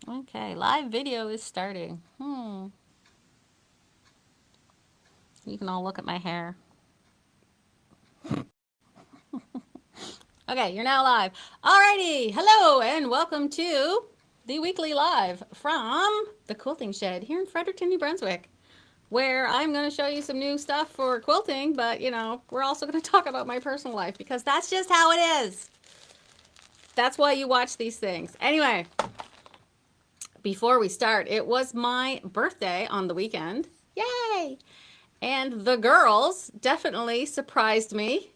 Okay, live video is starting. You can all look at my hair. Okay, you're now live. Alrighty, hello and welcome to the weekly live from the quilting shed here in Fredericton, New Brunswick, where I'm going to show you some new stuff for quilting, but we're also going to talk about my personal life because that's just how it is. That's why you watch these things. Anyway, before we start, it was my birthday on the weekend. Yay! And the girls definitely surprised me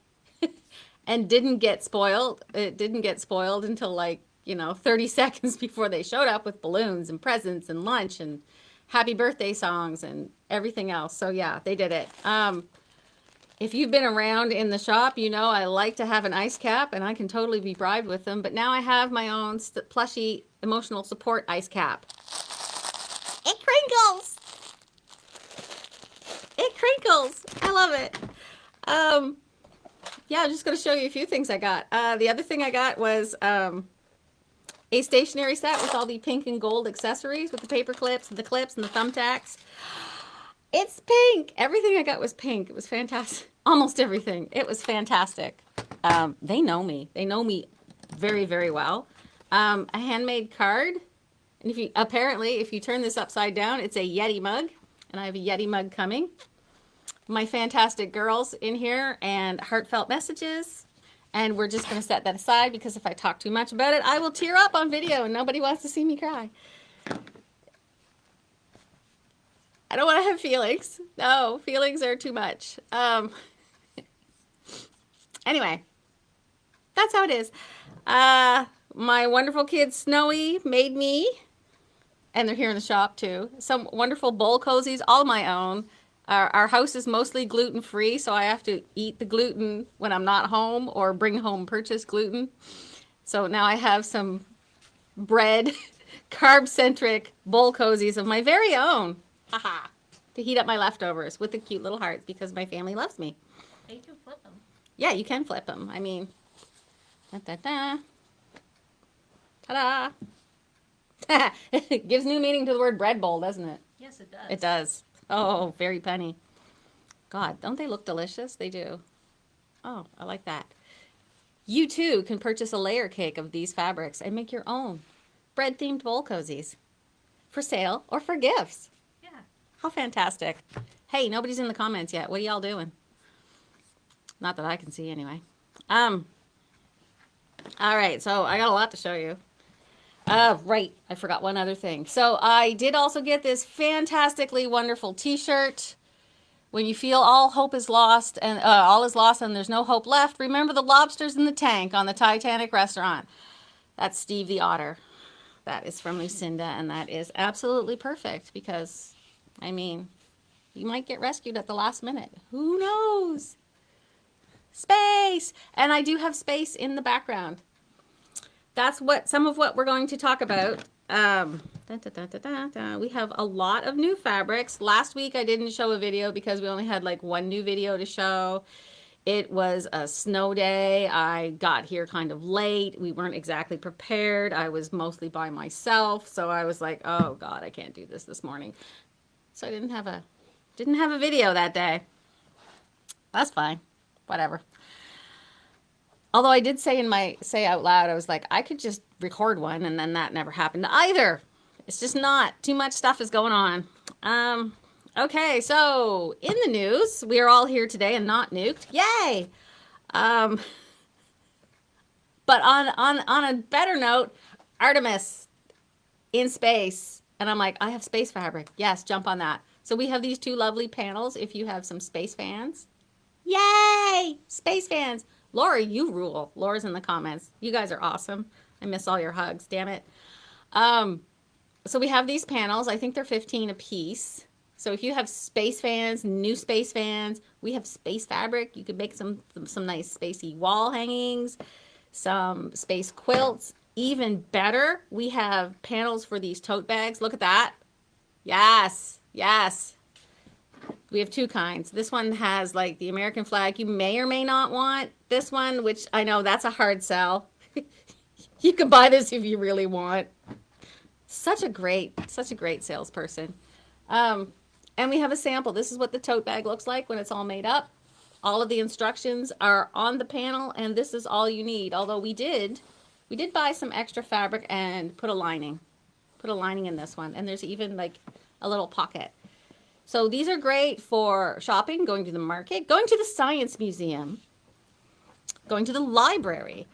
and didn't get spoiled. It didn't get spoiled until 30 seconds before they showed up with balloons and presents and lunch and happy birthday songs and everything else. So yeah, they did it. If you've been around in the shop, you know I like to have an ice cap and I can totally be bribed with them. But now I have my own plushy emotional support ice cap. It crinkles. It crinkles. I love it. Yeah, I'm just going to show you a few things I got. The other thing I got was a stationery set with all the pink and gold accessories with the paper clips and the thumbtacks. It's pink. Everything I got was pink. It was fantastic. Almost everything. It was fantastic. They know me. They know me very, very well. A handmade card. And if you turn this upside down, it's a Yeti mug. And I have a Yeti mug coming. My fantastic girls in here and heartfelt messages. And we're just going to set that aside because if I talk too much about it, I will tear up on video and nobody wants to see me cry. I don't want to have feelings. No, feelings are too much. Anyway, that's how it is. My wonderful kid Snowy made me, and they're here in the shop too, some wonderful bowl cozies, all my own. Our house is mostly gluten-free, so I have to eat the gluten when I'm not home or bring home purchased gluten. So now I have some bread, carb-centric bowl cozies of my very own. Haha. To heat up my leftovers with the cute little hearts because my family loves me. You can flip them. Yeah, you can flip them. I mean, da-da-da. Ta-da. It gives new meaning to the word bread bowl, doesn't it? Yes, it does. It does. Oh, very punny. God, don't they look delicious? They do. Oh, I like that. You too can purchase a layer cake of these fabrics and make your own bread-themed bowl cozies for sale or for gifts. Yeah. How fantastic. Hey, nobody's in the comments yet. What are y'all doing? Not that I can see anyway. All right, so I got a lot to show you. Right, I forgot one other thing. So I did also get this fantastically wonderful t-shirt. When you feel all hope is lost and all is lost and there's no hope left, remember the lobsters in the tank on the Titanic restaurant. That's Steve the Otter. That is from Lucinda, and that is absolutely perfect because, I mean, you might get rescued at the last minute. Who knows? Space! And I do have space in the background. That's some of what we're going to talk about. We have a lot of new fabrics. Last week I didn't show a video because we only had like one new video to show. It was a snow day. I got here kind of late. We weren't exactly prepared. I was mostly by myself, so I was like, "Oh God, I can't do this morning." So I didn't have a video that day. That's fine. Whatever. Although I did say out loud, I was like, I could just record one, and then that never happened either. It's just not. Too much stuff is going on. Okay, so in the news, we are all here today and not nuked. Yay! Um, but on a better note, Artemis in space. And I'm like, I have space fabric. Yes, jump on that. So we have these two lovely panels if you have some space fans. Yay! Space fans. Laura, you rule. Laura's in the comments. You guys are awesome. I miss all your hugs. Damn it. So we have these panels. I think they're 15 a piece. So if you have space fans, new space fans, we have space fabric. You could make some nice spacey wall hangings, some space quilts. Even better, we have panels for these tote bags. Look at that. Yes, yes. We have two kinds. This one has like the American flag. You may or may not want this one, which I know that's a hard sell. You can buy this if you really want. Such a great salesperson. Um, and we have a sample. This is what the tote bag looks like when it's all made up. All of the instructions are on the panel, and this is all you need. Although we did buy some extra fabric and put a lining in this one, and there's even like a little pocket. So these are great for shopping, going to the market, going to the science museum, going to the library,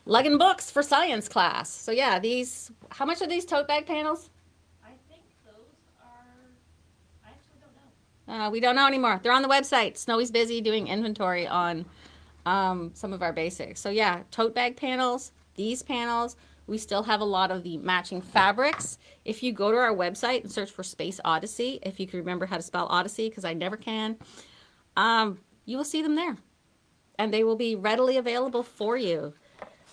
lugging books for science class. So yeah, these, how much are these tote bag panels? I think those are, I actually don't know. We don't know anymore. They're on the website. Snowy's busy doing inventory on some of our basics. So yeah, tote bag panels, these panels. We still have a lot of the matching fabrics. If you go to our website and search for Space Odyssey, if you can remember how to spell Odyssey, because I never can, you will see them there. And they will be readily available for you.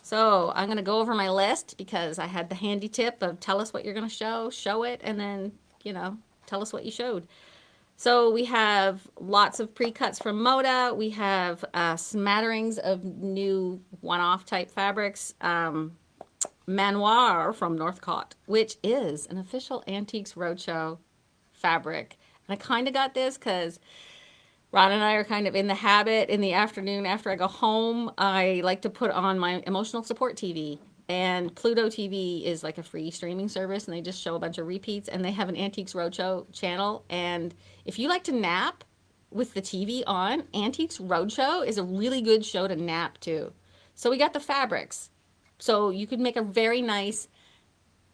So I'm going to go over my list because I had the handy tip of tell us what you're going to show it, and then, you know, tell us what you showed. So we have lots of pre-cuts from Moda. We have smatterings of new one-off type fabrics. Manoir from Northcott, which is an official Antiques Roadshow fabric. And I kind of got this because Ron and I are kind of in the habit in the afternoon after I go home, I like to put on my emotional support TV. And Pluto TV is like a free streaming service, and they just show a bunch of repeats. And they have an Antiques Roadshow channel. And if you like to nap with the TV on, Antiques Roadshow is a really good show to nap to. So we got the fabrics. So you could make a very nice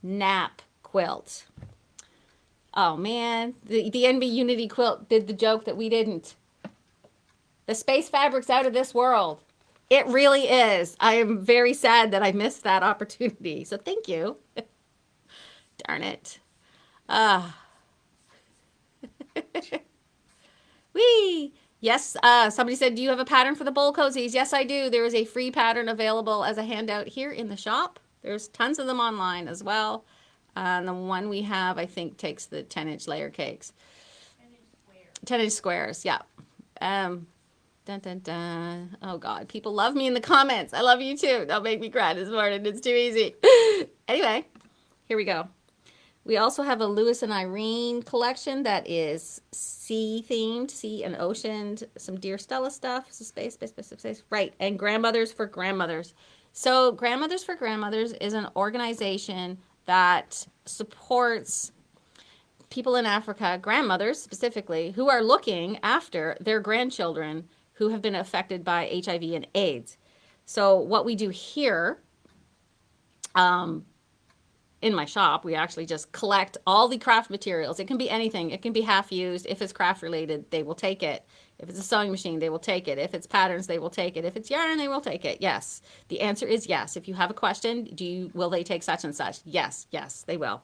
nap quilt. Oh man, the NB Unity quilt did the joke that we didn't. The space fabric's out of this world. It really is. I am very sad that I missed that opportunity. So thank you. Darn it. Ah. Whee! Yes, somebody said, do you have a pattern for the bowl cozies? Yes, I do. There is a free pattern available as a handout here in the shop. There's tons of them online as well. And the one we have, I think, takes the 10-inch layer cakes. 10-inch squares. 10-inch squares, yeah. Dun, dun, dun. Oh, God. People love me in the comments. I love you, too. Don't make me cry this morning. It's too easy. Anyway, here we go. We also have a Lewis and Irene collection that is sea themed, sea and ocean, some Dear Stella stuff, so space, right, and Grandmothers for Grandmothers. So Grandmothers for Grandmothers is an organization that supports people in Africa, grandmothers specifically, who are looking after their grandchildren who have been affected by HIV and AIDS. So what we do here, in my shop, we actually just collect all the craft materials. It can be anything. It can be half used. If it's craft related, they will take it. If it's a sewing machine, they will take it. If it's patterns, they will take it. If it's yarn, they will take it. Yes. The answer is yes. If you have a question, will they take such and such? Yes, they will.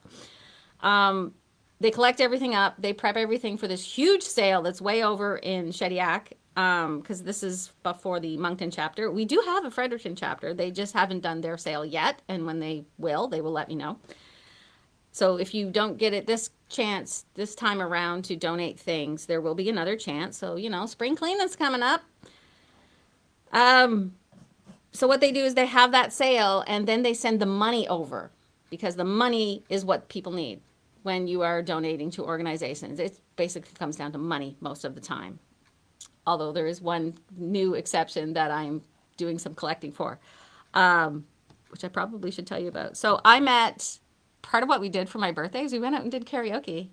They collect everything up. They prep everything for this huge sale that's way over in Shediac, because this is before the Moncton chapter. We do have a Fredericton chapter. They just haven't done their sale yet, and when they will let me know. So if you don't get it this chance this time around to donate things, there will be another chance. So, you know, spring cleaning's coming up. So what they do is they have that sale, and then they send the money over, because the money is what people need when you are donating to organizations. It basically comes down to money most of the time. Although there is one new exception that I'm doing some collecting for, which I probably should tell you about. So I met, part of what we did for my birthday is we went out and did karaoke.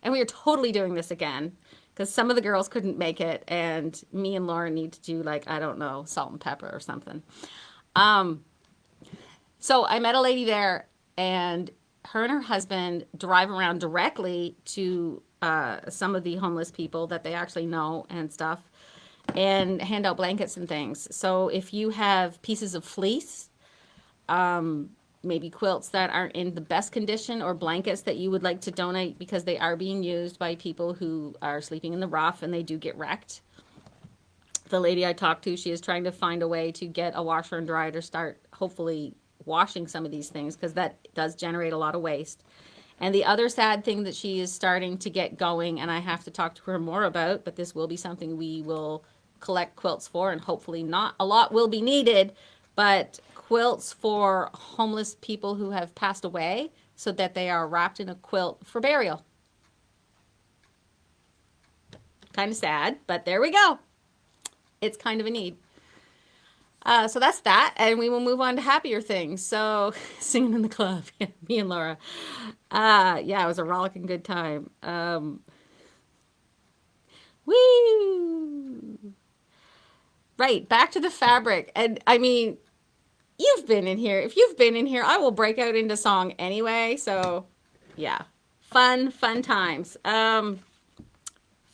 And we are totally doing this again because some of the girls couldn't make it, and me and Lauren need to do, like, I don't know, salt and pepper or something. So I met a lady there, and her and her husband drive around directly to some of the homeless people that they actually know and stuff, and hand out blankets and things. So if you have pieces of fleece, maybe quilts that aren't in the best condition, or blankets that you would like to donate because they are being used by people who are sleeping in the rough and they do get wrecked. The lady I talked to, she is trying to find a way to get a washer and dryer to start hopefully washing some of these things, because that does generate a lot of waste. And the other sad thing that she is starting to get going, and I have to talk to her more about, but this will be something we will collect quilts for, and hopefully not a lot will be needed, but quilts for homeless people who have passed away so that they are wrapped in a quilt for burial. Kind of sad, but there we go. It's kind of a need. So that's that, and we will move on to happier things. So, singing in the club, yeah, me and Laura. Yeah, it was a rollicking good time. Woo! Right, back to the fabric, and I mean, you've been in here. If you've been in here, I will break out into song anyway. So, yeah, fun times.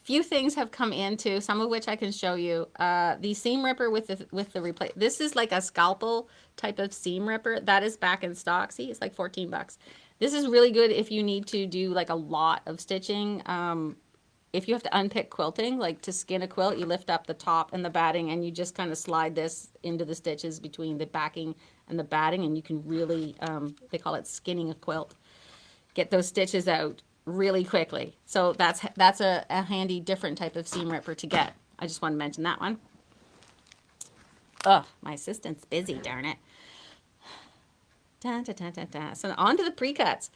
Few things have come into, some of which I can show you. The seam ripper with the replace. This is like a scalpel type of seam ripper that is back in stock. See, it's like 14 bucks. This is really good if you need to do like a lot of stitching. If you have to unpick quilting, like to skin a quilt, you lift up the top and the batting and you just kind of slide this into the stitches between the backing and the batting, and you can really, they call it skinning a quilt. Get those stitches out really quickly. So that's a handy different type of seam ripper to get. I just want to mention that one. Oh, my assistant's busy, darn it. Dun, dun, dun, dun, dun. So on to the pre-cuts.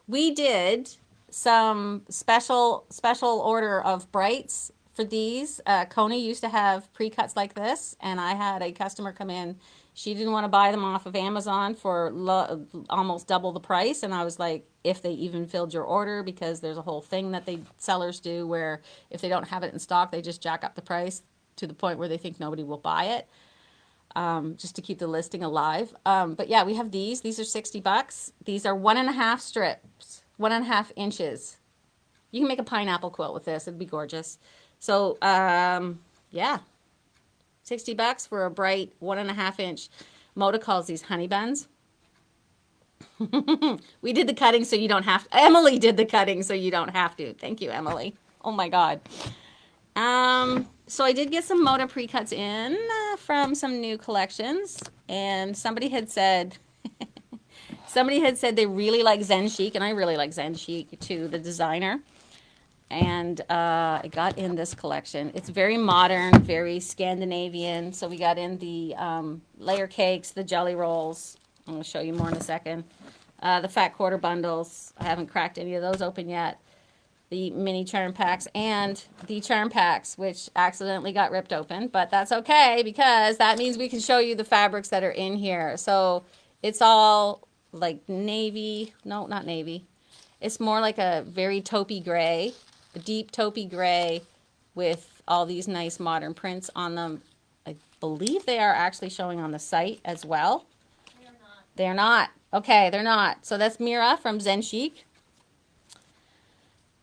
We did some special order of brights for these. Coney used to have pre-cuts like this, and I had a customer come in. She didn't want to buy them off of Amazon for almost double the price, and I was like, if they even filled your order, because there's a whole thing that they sellers do where if they don't have it in stock, they just jack up the price to the point where they think nobody will buy it, just to keep the listing alive. But yeah, we have these. These are 60 bucks. These are 1.5 strips, 1.5 inches. You can make a pineapple quilt with this. It'd be gorgeous. So, yeah, 60 bucks for a bright 1.5 inch. Moda calls these honey buns. We did the cutting so you don't have to. Emily did the cutting so you don't have to. Thank you, Emily. Oh my God. So I did get some Moda pre-cuts in from some new collections, and somebody had said they really like Zen Chic, and I really like Zen Chic too, the designer. And I got in this collection. It's very modern, very Scandinavian. So we got in the layer cakes, the jelly rolls. I'm going to show you more in a second. The fat quarter bundles. I haven't cracked any of those open yet. The mini charm packs and the charm packs, which accidentally got ripped open, but that's okay because that means we can show you the fabrics that are in here. So it's all like navy. No, not navy. It's more like a very taupey gray, a deep taupey gray with all these nice modern prints on them. I believe they are actually showing on the site as well. They are not. They're not. Okay, they're not. So that's Mira from Zen Chic.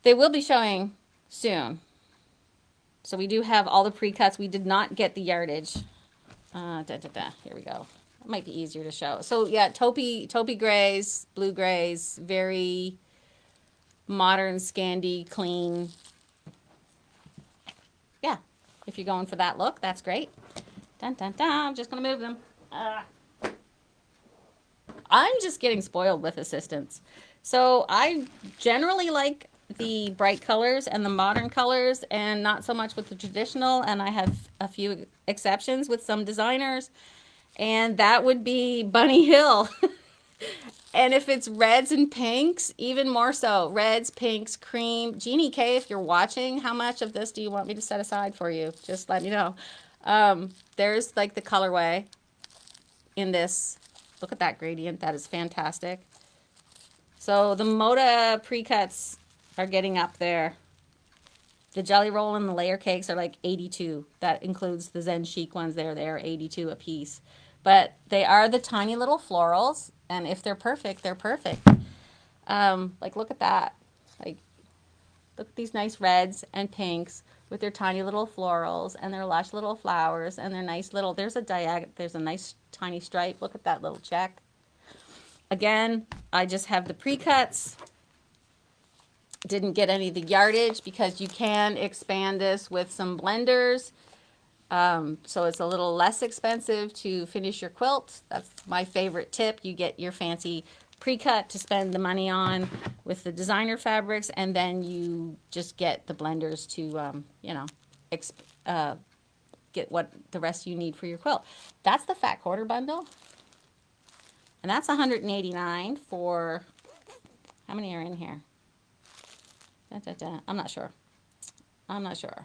They will be showing soon. So we do have all the pre-cuts. We did not get the yardage. Here we go. It might be easier to show. So yeah, taupey grays, blue grays, very modern, Scandi, clean. Yeah, if you're going for that look, that's great. Dun, dun, dun. I'm just going to move them. I'm just getting spoiled with assistants. So I generally like the bright colors and the modern colors and not so much with the traditional, and I have a few exceptions with some designers, and that would be Bunny Hill. And if it's reds and pinks, even more so. Reds, pinks, cream. Jeannie K, if you're watching, how much of this do you want me to set aside for you? Just let me know. There's like the colorway in this. Look at that gradient. That is fantastic. So the Moda pre-cuts are getting up there. The jelly roll and the layer cakes are like 82. That includes the Zen Chic ones there. They're 82 a piece. But they are the tiny little florals, and if they're perfect, they're perfect. Like, look at that. Like, look at these nice reds and pinks with their tiny little florals and their lush little flowers and their nice little, there's a nice tiny stripe. Look at that little check. Again, I just have the pre-cuts. Didn't get any of the yardage because you can expand this with some blenders. So it's a little less expensive to finish your quilt. That's my favorite tip. You get your fancy pre-cut to spend the money on with the designer fabrics, and then you just get the blenders to, get what the rest you need for your quilt. That's the fat quarter bundle. And that's $189 for many are in here? Da, da, da. I'm not sure. I'm not sure.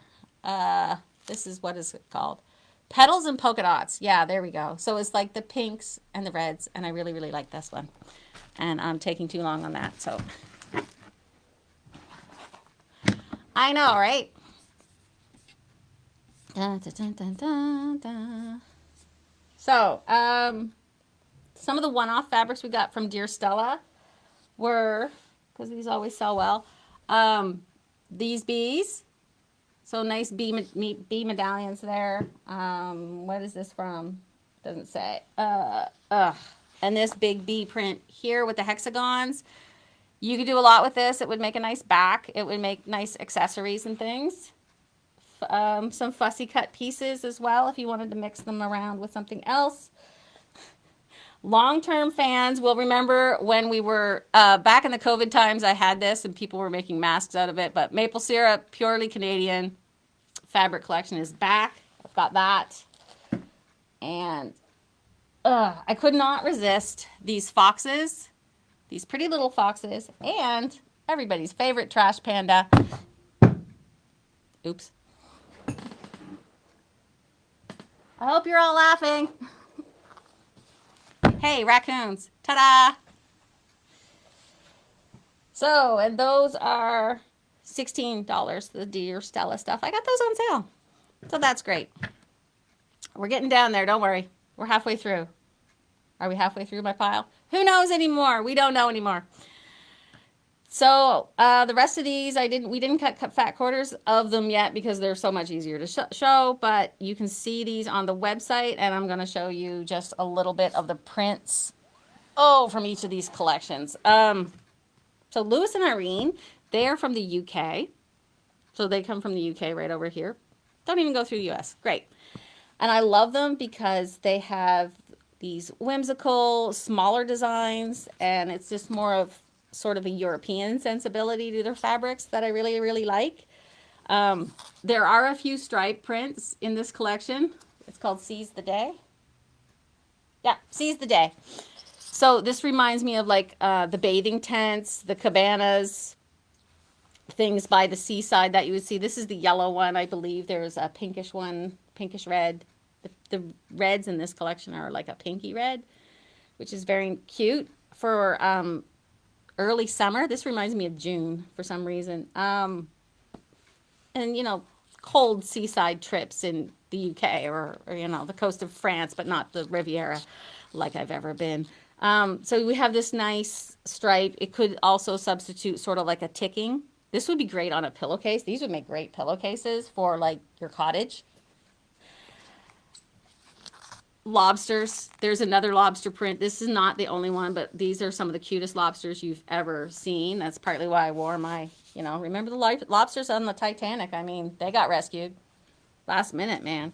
This is, what is it called? Petals and polka dots. Yeah, there we go. So it's like the pinks and the reds, and I really, really like this one. And I'm taking too long on that, so. I know, right? Da, da, da, da, da, da. So, some of the one-off fabrics we got from Dear Stella were, because these always sell well, these bees. So nice bee medallions there. What is this from? Doesn't say. And this big bee print here with the hexagons. You could do a lot with this. It would make a nice back. It would make nice accessories and things. Some fussy cut pieces as well if you wanted to mix them around with something else. Long-term fans will remember when we were back in the COVID times, I had this and people were making masks out of it. But maple syrup, purely Canadian fabric collection is back. I've got that. And I could not resist these foxes, these pretty little foxes, and everybody's favorite trash panda. Oops. I hope you're all laughing. Hey, raccoons. Ta-da! So, and those are $16, the Dear Stella stuff. I got those on sale. So that's great. We're getting down there. Don't worry. We're halfway through. Are we halfway through my pile? Who knows anymore? We don't know anymore. So the rest of these, we didn't cut fat quarters of them yet because they're so much easier to show, but you can see these on the website, and I'm going to show you just a little bit of the prints, from each of these collections. So Lewis and Irene, they are from the UK. So they come from the UK right over here. Don't even go through the US. Great. And I love them because they have these whimsical, smaller designs, and it's just more of sort of a European sensibility to their fabrics that I really, really like. There are a few stripe prints in this collection. It's called Seize the Day. Yeah, Seize the Day. So this reminds me of like the bathing tents, the cabanas, things by the seaside that you would see. This is the yellow one, I believe. There's a pinkish one, pinkish red. The reds in this collection are like a pinky red, which is very cute for early summer. This reminds me of June for some reason. And, you know, cold seaside trips in the UK or, you know, the coast of France, but not the Riviera like I've ever been. So we have this nice stripe. It could also substitute sort of like a ticking. This would be great on a pillowcase. These would make great pillowcases for like your cottage. Lobsters. There's another lobster print. This is not the only one, but these are some of the cutest lobsters you've ever seen. That's partly why I wore my, you know, remember the lobsters on the Titanic? I mean, they got rescued last minute, man.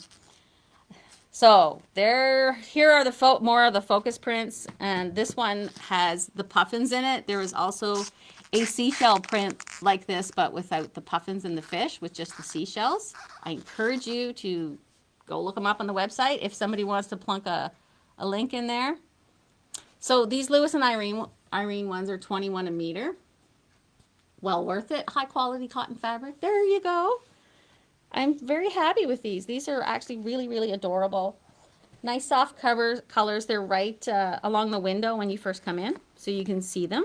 So here are the more of the focus prints, and this one has the puffins in it. There is also a seashell print like this, but without the puffins and the fish, with just the seashells. I encourage you to go look them up on the website if somebody wants to plunk a link in there. So these Lewis and Irene ones are $21 a meter. Well worth it. High quality cotton fabric. There you go. I'm very happy with these. These are actually really, really adorable. Nice soft colors. They're right along the window when you first come in, so you can see them.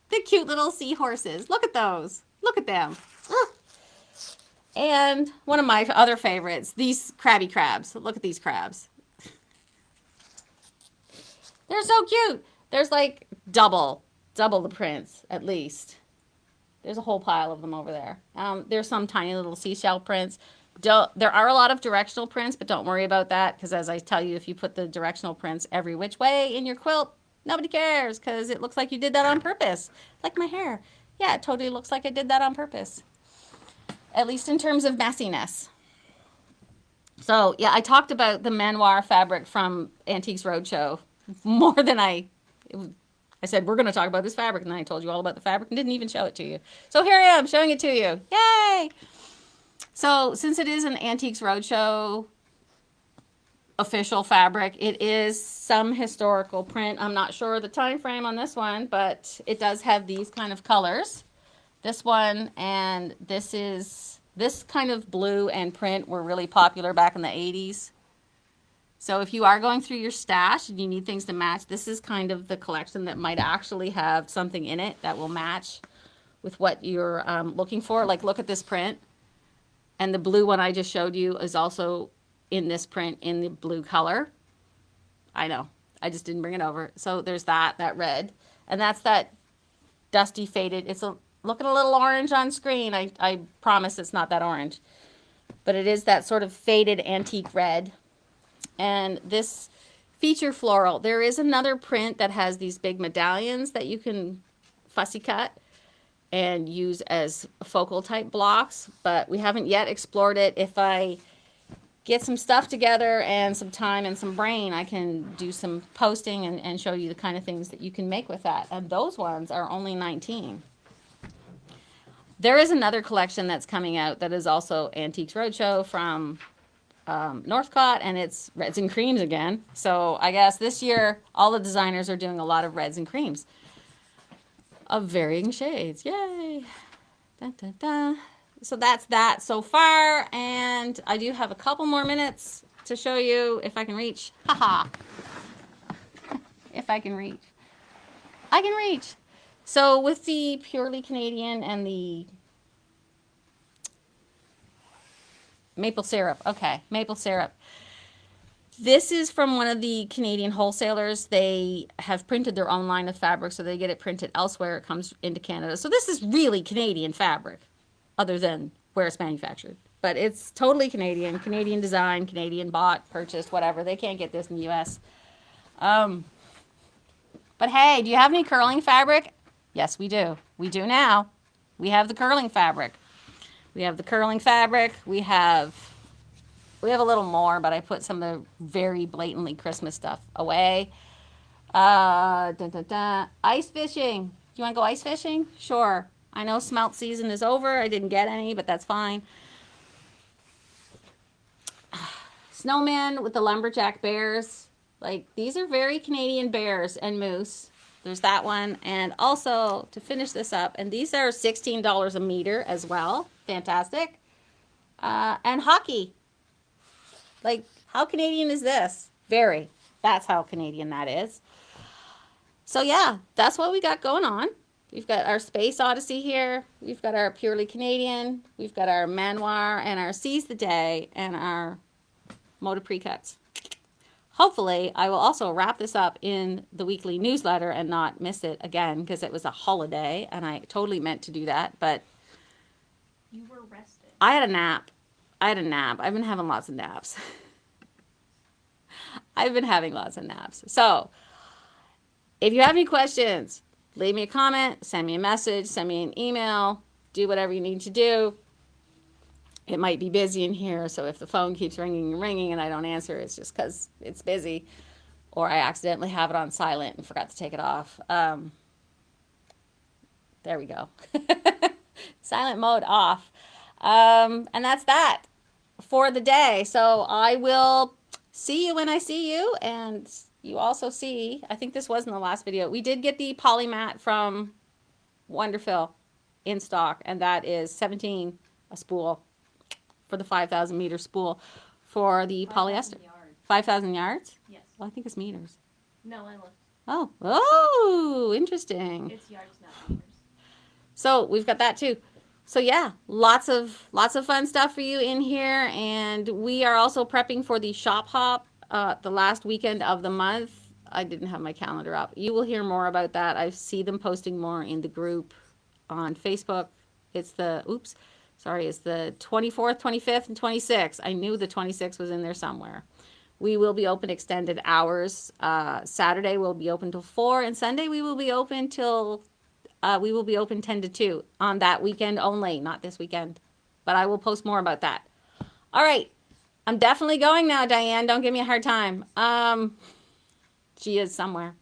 The cute little seahorses. Look at those. Look at them. And one of my other favorites, these Krabby Crabs. Look at these crabs. They're so cute. There's like double the prints at least. There's a whole pile of them over there. There's some tiny little seashell prints. There are a lot of directional prints, but don't worry about that because as I tell you, if you put the directional prints every which way in your quilt, nobody cares because it looks like you did that on purpose. Like my hair. Yeah, it totally looks like I did that on purpose. At least in terms of messiness. So, yeah, I talked about the Manoir fabric from Antiques Roadshow more than I said, we're going to talk about this fabric, and then I told you all about the fabric and didn't even show it to you. So here I am showing it to you. Yay! So since it is an Antiques Roadshow official fabric. It is some historical print. I'm not sure the time frame on this one, but it does have these kind of colors. This one and this kind of blue and print were really popular back in the 80s. So if you are going through your stash and you need things to match, this is kind of the collection that might actually have something in it that will match with what you're looking for. Like, look at this print. And the blue one I just showed you is also in this print in the blue color. I know, I just didn't bring it over. So there's that red. And that's that dusty faded. It's looking a little orange on screen. I promise it's not that orange. But it is that sort of faded antique red. And this feature floral, there is another print that has these big medallions that you can fussy cut and use as focal type blocks, but we haven't yet explored it. If I get some stuff together and some time and some brain, I can do some posting and show you the kind of things that you can make with that. And those ones are only $19. There is another collection that's coming out that is also Antiques Roadshow from Northcott, and it's reds and creams again. So I guess this year all the designers are doing a lot of reds and creams of varying shades. Yay! Dun, dun, dun. So that's that so far, and I do have a couple more minutes to show you if I can reach. Haha! If I can reach. I can reach. So with the purely Canadian and the maple syrup. Okay, maple syrup. This is from one of the Canadian wholesalers. They have printed their own line of fabric, so they get it printed elsewhere. It comes into Canada. So this is really Canadian fabric, other than where it's manufactured. But it's totally Canadian. Canadian design, Canadian bought, purchased, whatever. They can't get this in the U.S. But hey, do you have any curling fabric? Yes, we do. We do now. We have the curling fabric. We have the curling fabric. We have a little more, but I put some of the very blatantly Christmas stuff away. Dun, dun, dun. Ice fishing. Do you want to go ice fishing? Sure. I know smelt season is over. I didn't get any, but that's fine. Snowman with the lumberjack bears. Like, these are very Canadian bears and moose. There's that one. And also, to finish this up, and these are $16 a meter as well. Fantastic. And hockey. Like, how Canadian is this? Very. That's how Canadian that is. So yeah, that's what we got going on. We've got our Space Odyssey here. We've got our Purely Canadian. We've got our Manoir and our Seize the Day and our Moda Pre-Cuts. Hopefully, I will also wrap this up in the weekly newsletter and not miss it again because it was a holiday and I totally meant to do that, but you were rested. I had a nap. I've been having lots of naps. I've been having lots of naps. So, if you have any questions, leave me a comment, send me a message, send me an email, do whatever you need to do. It might be busy in here, so if the phone keeps ringing and ringing and I don't answer, it's just because it's busy, or I accidentally have it on silent and forgot to take it off. There we go. Silent mode off. And that's that for the day. So I will see you when I see you, and you also see, I think this was in the last video, we did get the polymat from Wonderfil in stock, and that is 17 a spool for the 5,000 meter spool for the 5,000 polyester. yards. 5,000 yards? Yes. Well, I think it's meters. No, I looked. Oh, interesting. It's yards, not meters. So we've got that too. So yeah, lots of fun stuff for you in here, and we are also prepping for the shop hop the last weekend of the month. I didn't have my calendar up. You will hear more about that. I see them posting more in the group on Facebook. It's the 24th, 25th, and 26th. I knew the 26th was in there somewhere. We will be open extended hours. Saturday we'll be open till 4, and Sunday we will be open till 10 to 2 on that weekend only, not this weekend. But I will post more about that. All right. I'm definitely going now, Diane. Don't give me a hard time. She is somewhere.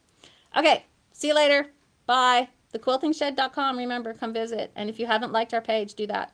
Okay. See you later. Bye. TheQuiltingShed.com. Remember, come visit. And if you haven't liked our page, do that.